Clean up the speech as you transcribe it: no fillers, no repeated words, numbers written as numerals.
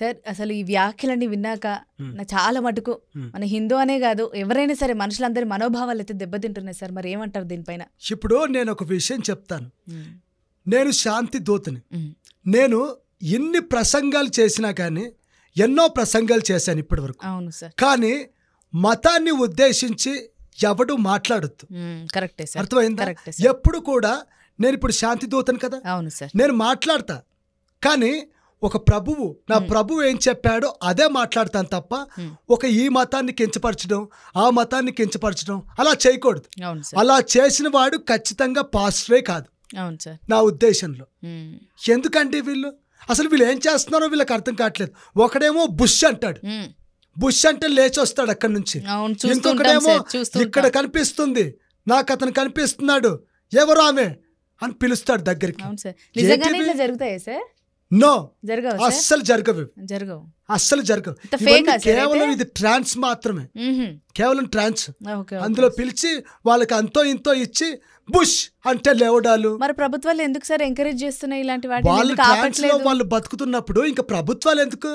Sir అసలు ఈ వ్యాఖ్యలన్నీ విన్నాక నా చాలా మటుకు మన హిందూ అనే కాదు ఎవరైనా సరే మనుషులందరి మనోభావాలు అయితే దెబ్బతింటున్నాయి సార్. మరి ఏమంటారు దీనిపైన? ఇప్పుడు నేను ఒక విషయం చెప్తాను. నేను శాంతి దూతని. నేను ఎన్ని ప్రసంగాలు చేసినా కానీ ఎన్నో ప్రసంగాలు చేశాను ఇప్పటి వరకు. అవును సార్. కానీ మతాన్ని ఉద్దేశించి ఎవడు మాట్లాడొద్దు. కరెక్టే సార్. అర్థమైందా? ఎప్పుడు కూడా నేను ఇప్పుడు శాంతి దూతను కదా. అవును సార్. నేను మాట్లాడతా, కానీ ఒక ప్రభువు, నా ప్రభువు ఏం చెప్పాడో అదే మాట్లాడతాను తప్ప ఒక ఈ మతాన్ని కించపరచడం ఆ మతాన్ని కించపరచడం అలా చేయకూడదు. అలా చేసిన వాడు ఖచ్చితంగా పాస్టరే కాదు. అవును సార్. నా ఉద్దేశంలో. ఎందుకంటే వీళ్ళు ఏం చేస్తున్నారో వీళ్ళకి అర్థం కావట్లేదు. ఒకడేమో బుష్ అంటాడు, బుష్ అంటే లేచి వస్తాడు అక్కడి నుంచి. ఇంకొకడేమో ఇక్కడ కనిపిస్తుంది నాకు, అతను కనిపిస్తున్నాడు, ఎవరు ఆమె అని పిలుస్తాడు దగ్గరికి. నో, అస్సలు జరగవు, అస్సలు జరగవు. కేవలం ఇది ట్రాన్స్ మాత్రమే, కేవలం ట్రాన్స్. అందులో పిలిచి వాళ్ళకి అంతో ఇంతో ఇచ్చి బుష్ అంటే లేవడాలు. మరి ప్రభుత్వాలు ఎందుకు సార్ ఎంకరేజ్ చేస్తున్నాయి ఇలాంటి వాటి? వాళ్ళు ట్రాన్స్ లో వాళ్ళు బతుకుతున్నప్పుడు ఇంకా ప్రభుత్వాలు ఎందుకు?